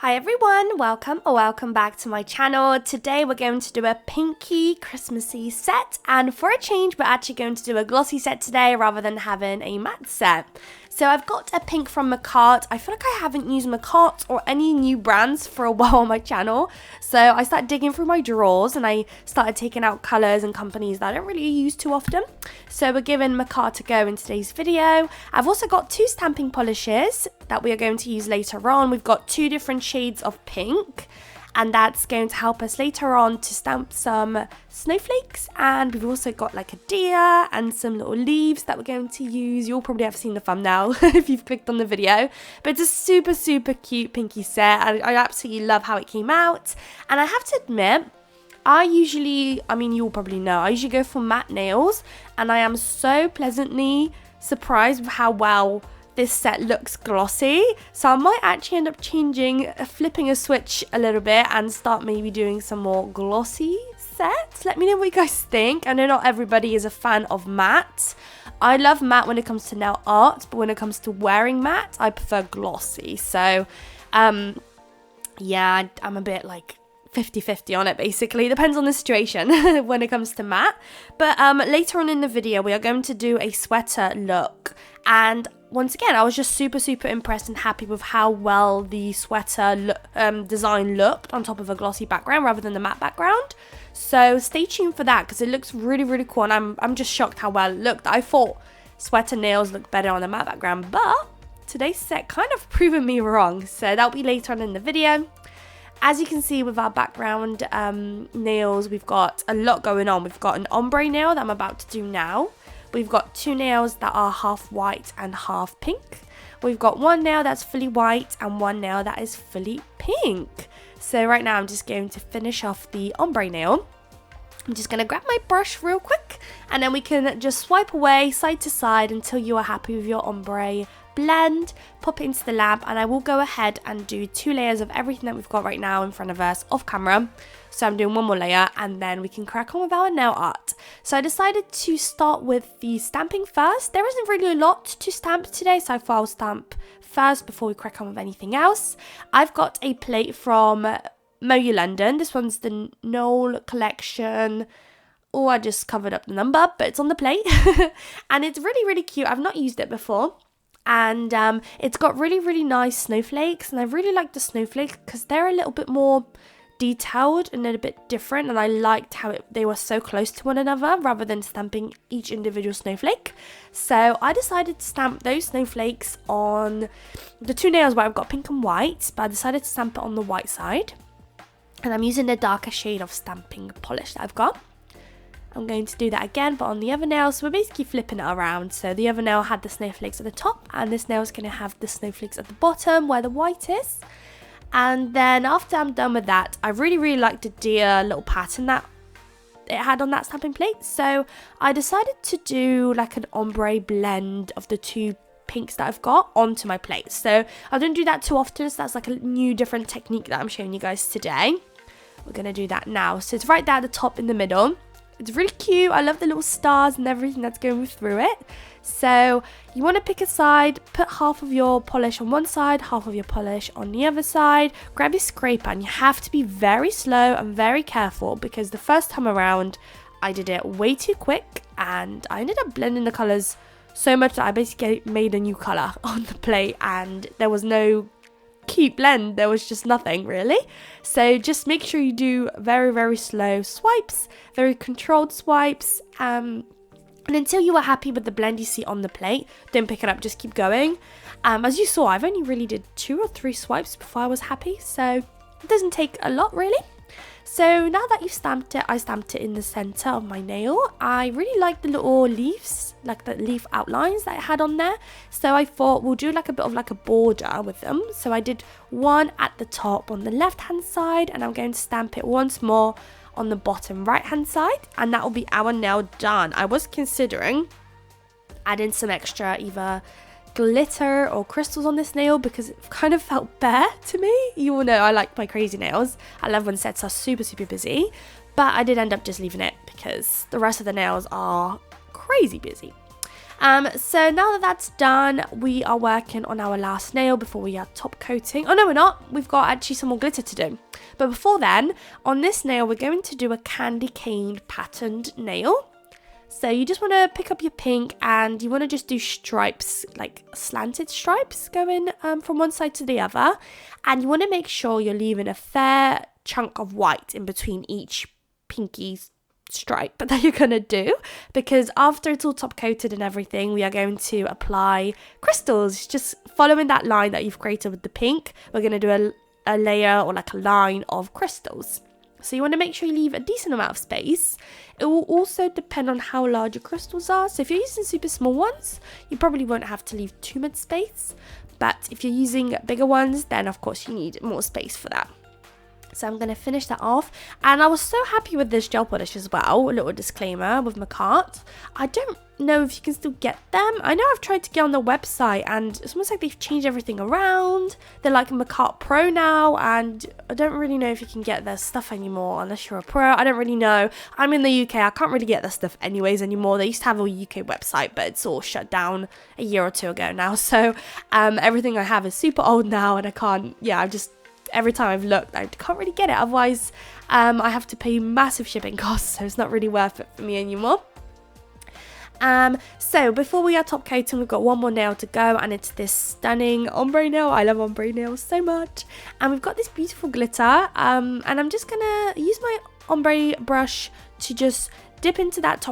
Hi everyone, welcome back to my channel. Today we're going to do a pinky Christmassy set, and for a change we're actually going to do a glossy set today rather than having a matte set. So I've got a pink from Makartt. I feel like I haven't used Makartt or any new brands for a while on my channel. So I started digging through my drawers and I started taking out colours and companies that I don't really use too often. So we're giving Makartt a go in today's video. I've also got two stamping polishes that we are going to use later on. We've got two different shades of pink, and that's going to help us later on to stamp some snowflakes. And we've also got like a deer and some little leaves that we're going to use. You'll probably have seen the thumbnail if you've clicked on the video, but it's a super cute pinky set. I absolutely love how it came out, and I have to admit, you'll probably know, I usually go for matte nails, and I am so pleasantly surprised with how well this set looks glossy. So I might actually end up flipping a switch a little bit and start maybe doing some more glossy sets. Let me know what you guys think. I know not everybody is a fan of matte. I love matte when it comes to nail art, but when it comes to wearing matte, I prefer glossy. So yeah, I'm a bit like 50-50 on it, basically. It depends on the situation when it comes to matte. But later on in the video, we are going to do a sweater look. And once again, I was just super impressed and happy with how well the sweater design looked on top of a glossy background rather than the matte background. So stay tuned for that because it looks really cool, and I'm just shocked how well it looked. I thought sweater nails looked better on a matte background, but today's set kind of proven me wrong. So that'll be later on in the video. As you can see with our background nails, we've got a lot going on. We've got an ombre nail that I'm about to do now. We've got two nails that are half white and half pink. We've got one nail that's fully white and one nail that is fully pink. So right now I'm just going to finish off the ombre nail. I'm just going to grab my brush real quick, and then we can just swipe away side to side until you are happy with your ombre blend. Pop it into the lamp, and I will go ahead and do two layers of everything that we've got right now in front of us off camera. So I'm doing one more layer and then we can crack on with our nail art. So I decided to start with the stamping first. There isn't really a lot to stamp today, so I thought I'll stamp first before we crack on with anything else. I've got a plate from Moyu London. This one's the Knoll collection. Oh, I just covered up the number, but it's on the plate. And it's really cute. I've not used it before. And it's got really nice snowflakes, and I really like the snowflakes because they're a little bit more detailed and they're a bit different, and I liked how they were so close to one another rather than stamping each individual snowflake. So I decided to stamp those snowflakes on the two nails where I've got pink and white, but I decided to stamp it on the white side, and I'm using the darker shade of stamping polish that I've got. I'm going to do that again, but on the other nail. So we're basically flipping it around. So the other nail had the snowflakes at the top, and this nail is going to have the snowflakes at the bottom where the white is. And then after I'm done with that, I really liked the deer little pattern that it had on that stamping plate. So I decided to do like an ombre blend of the two pinks that I've got onto my plate. So I don't do that too often, so that's like a new different technique that I'm showing you guys today. We're going to do that now. So it's right there at the top in the middle. It's really cute. I love the little stars and everything that's going through it. So you want to pick a side, put half of your polish on one side, half of your polish on the other side. Grab your scraper, and you have to be very slow and very careful because the first time around I did it way too quick, and I ended up blending the colours so much that I basically made a new colour on the plate, and there was no cute blend, there was just nothing really. So just make sure you do very slow swipes, very controlled swipes, and until you are happy with the blend you see on the plate, don't pick it up, just keep going. As you saw, I've only really did 2 or 3 swipes before I was happy, so it doesn't take a lot really. So now that you've stamped it, I stamped it in the center of my nail. I really like the little leaves, like the leaf outlines that I had on there. So I thought we'll do like a bit of like a border with them. So I did one at the top on the left hand side, and I'm going to stamp it once more on the bottom right hand side, and that will be our nail done. I was considering adding some extra either glitter or crystals on this nail because it kind of felt bare to me. You all know I like my crazy nails. I love when sets are super busy, but I did end up just leaving it because the rest of the nails are crazy busy. So now that that's done, we are working on our last nail before we add top coating. Oh no, we're not. We've got actually some more glitter to do. But before then, on this nail, we're going to do a candy cane patterned nail. So you just want to pick up your pink and you want to just do stripes, like slanted stripes going from one side to the other. And you want to make sure you're leaving a fair chunk of white in between each pinky stripe that you're going to do. Because after it's all top coated and everything, we are going to apply crystals. Just following that line that you've created with the pink, we're going to do a layer or like a line of crystals. So you want to make sure you leave a decent amount of space. It will also depend on how large your crystals are. So if you're using super small ones, you probably won't have to leave too much space. But if you're using bigger ones, then of course you need more space for that. So I'm going to finish that off. And I was so happy with this gel polish as well. A little disclaimer with Makartt. I don't know if you can still get them. I know I've tried to get on the website and it's almost like they've changed everything around. They're like Makartt Pro now, and I don't really know if you can get their stuff anymore unless you're a pro. I don't really know. I'm in the UK. I can't really get their stuff anyways anymore. They used to have a UK website, but it's all shut down a year or two ago now. So everything I have is super old now, and I can't, every time I've looked, I can't really get it. Otherwise, I have to pay massive shipping costs, so it's not really worth it for me anymore. So before we are top coating, we've got one more nail to go, and it's this stunning ombre nail. I love ombre nails so much. And we've got this beautiful glitter, and I'm just gonna use my ombre brush to just dip into that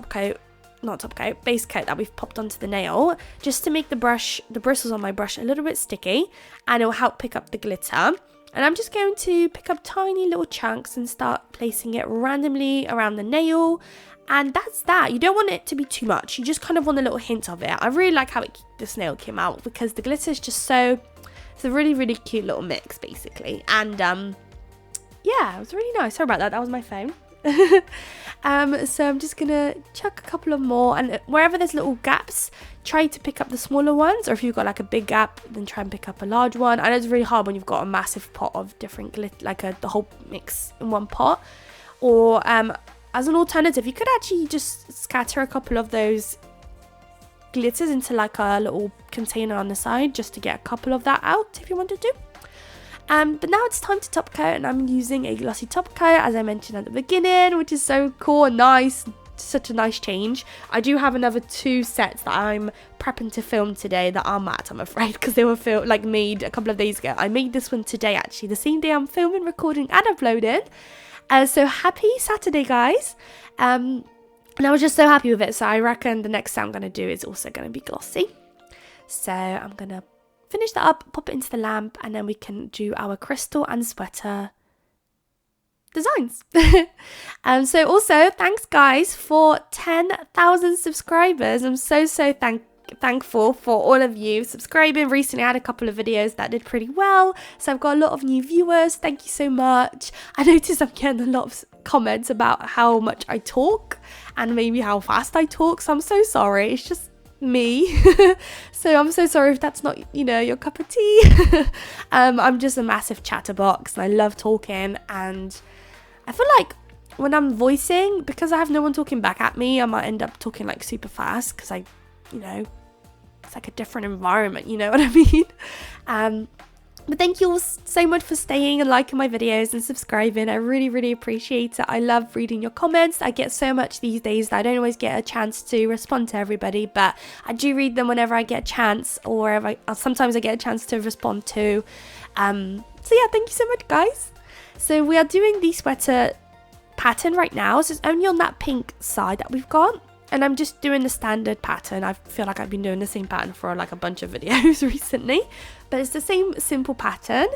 base coat that we've popped onto the nail, just to make the bristles on my brush a little bit sticky, and it will help pick up the glitter. And I'm just going to pick up tiny little chunks and start placing it randomly around the nail. And that's that. You don't want it to be too much. You just kind of want a little hint of it. I really like how this nail came out because the glitter is just it's a really, really cute little mix basically. And yeah, it was really nice. Sorry about that. That was my phone. So I'm just gonna chuck a couple of more, and wherever there's little gaps, try to pick up the smaller ones, or if you've got like a big gap, then try and pick up a large one. I know it's really hard when you've got a massive pot of different glitter, like the whole mix in one pot. Or as an alternative, you could actually just scatter a couple of those glitters into like a little container on the side just to get a couple of that out if you wanted to. But now it's time to top coat, and I'm using a glossy top coat, as I mentioned at the beginning, which is so cool and nice. Such a nice change. I do have another 2 sets that I'm prepping to film today that are matte, I'm afraid, because they were made a couple of days ago. I made this one today, actually, the same day I'm filming, recording, and uploading. So happy Saturday, guys. And I was just so happy with it. So I reckon the next set I'm going to do is also going to be glossy. So I'm going to finish that up, pop it into the lamp, and then we can do our crystal and sweater designs. So also thanks guys for 10,000 subscribers. I'm so thankful for all of you subscribing. Recently I had a couple of videos that did pretty well, so I've got a lot of new viewers. Thank you so much. I noticed I'm getting a lot of comments about how much I talk and maybe how fast I talk, so I'm so sorry. It's just me. So I'm so sorry if that's not, your cup of tea. I'm just a massive chatterbox and I love talking, and I feel like when I'm voicing, because I have no one talking back at me, I might end up talking like super fast because it's like a different environment, you know what I mean? But thank you all so much for staying and liking my videos and subscribing. I really, really appreciate it. I love reading your comments. I get so much these days that I don't always get a chance to respond to everybody, but I do read them whenever I get a chance, or sometimes I get a chance to respond to. So yeah, thank you so much, guys. So we are doing the sweater pattern right now. So it's only on that pink side that we've got. And I'm just doing the standard pattern. I feel like I've been doing the same pattern for like a bunch of videos recently. But it's the same simple pattern.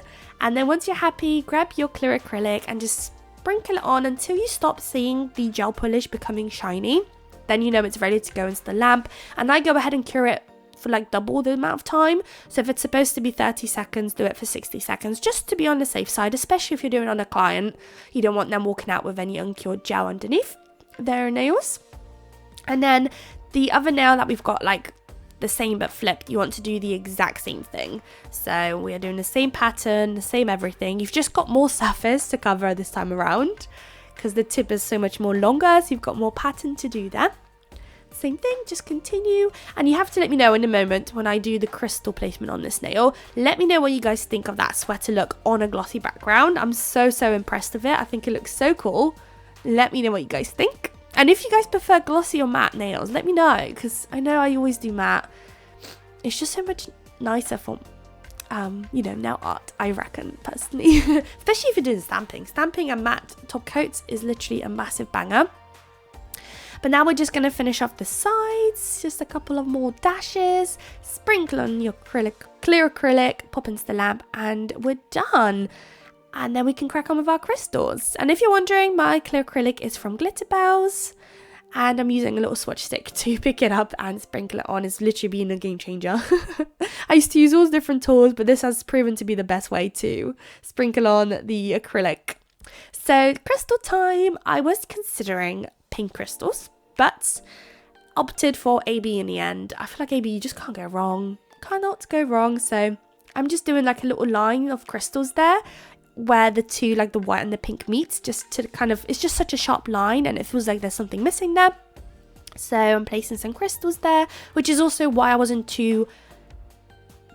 And then once you're happy, grab your clear acrylic and just sprinkle it on until you stop seeing the gel polish becoming shiny. Then you know it's ready to go into the lamp. And I go ahead and cure it for like double the amount of time. So if it's supposed to be 30 seconds, do it for 60 seconds, just to be on the safe side, especially if you're doing it on a client. You don't want them walking out with any uncured gel underneath their nails. And then the other nail that we've got like the same but flipped, you want to do the exact same thing. So we are doing the same pattern, the same everything. You've just got more surface to cover this time around because the tip is so much more longer, so you've got more pattern to do there. same thing, just continue. And you have to let me know in a moment when I do the crystal placement on this nail. Let me know what you guys think of that sweater look on a glossy background. I'm so impressed with it. I think it looks so cool. Let me know what you guys think. And if you guys prefer glossy or matte nails, let me know, because I know I always do matte. It's just so much nicer for, you know, nail art, I reckon, personally. Especially if you're doing stamping. Stamping and matte top coats is literally a massive banger. But now we're just going to finish off the sides. Just a couple of more dashes. Sprinkle on your acrylic, clear acrylic, pop into the lamp, and we're done. And then we can crack on with our crystals. And if you're wondering, my clear acrylic is from Glitterbels. And I'm using a little swatch stick to pick it up and sprinkle it on. It's literally been a game changer. I used to use all different tools, but this has proven to be the best way to sprinkle on the acrylic. So, crystal time. I was considering pink crystals, but opted for AB in the end. I feel like AB, you just can't go wrong. Cannot go wrong. So, I'm just doing like a little line of crystals there, where the two, like the white and the pink, meets, just to kind of, it's just such a sharp line and it feels like there's something missing there. So I'm placing some crystals there, which is also why I wasn't too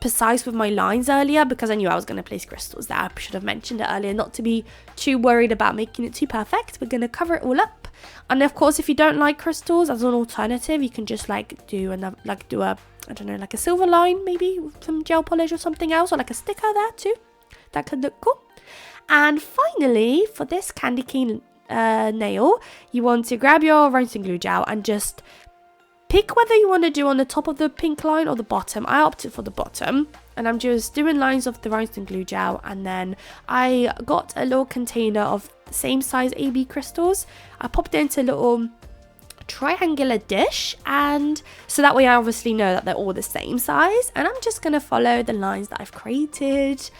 precise with my lines earlier, because I knew I was going to place crystals there. I should have mentioned it earlier, not to be too worried about making it too perfect. We're going to cover it all up. And of course, if you don't like crystals, as an alternative, you can just like do another, like do a, I don't know, like a silver line, maybe with some gel polish or something else, or like a sticker there too. That could look cool. And finally, for this candy cane nail, you want to grab your rhinestone glue gel and just pick whether you want to do on the top of the pink line or the bottom. I opted for the bottom, and I'm just doing lines of the rhinestone glue gel, and then I got a little container of the same size AB crystals. I popped it into a little triangular dish, and so that way I obviously know that they're all the same size, and I'm just going to follow the lines that I've created,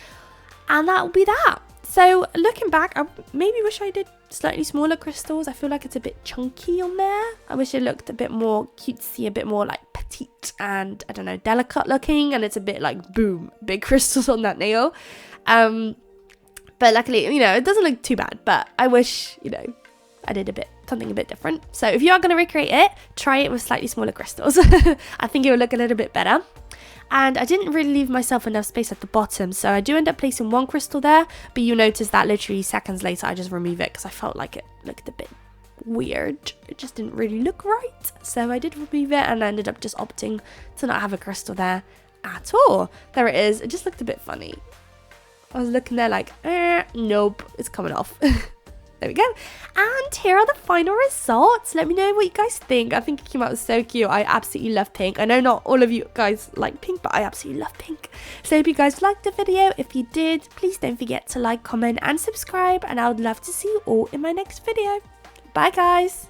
and that will be that. So looking back, I maybe wish I did slightly smaller crystals. I feel like it's a bit chunky on there. I wish it looked a bit more cutesy, a bit more like petite and, I don't know, delicate looking. And it's a bit like, boom, big crystals on that nail. But luckily, you know, it doesn't look too bad. But I wish, you know, I did something a bit different. So if you are going to recreate it, try it with slightly smaller crystals. I think it will look a little bit better. And I didn't really leave myself enough space at the bottom, so I do end up placing one crystal there, but you notice that literally seconds later I just remove it because I felt like it looked a bit weird. It just didn't really look right, so I did remove it, and I ended up just opting to not have a crystal there at all. There it is. It just looked a bit funny. I was looking there like, nope, it's coming off. There we go. And here are the final results. Let me know what you guys think. I think it came out so cute. I absolutely love pink. I know not all of you guys like pink, but I absolutely love pink. So I hope you guys liked the video. If you did, please don't forget to like, comment, and subscribe. And I would love to see you all in my next video. Bye, guys.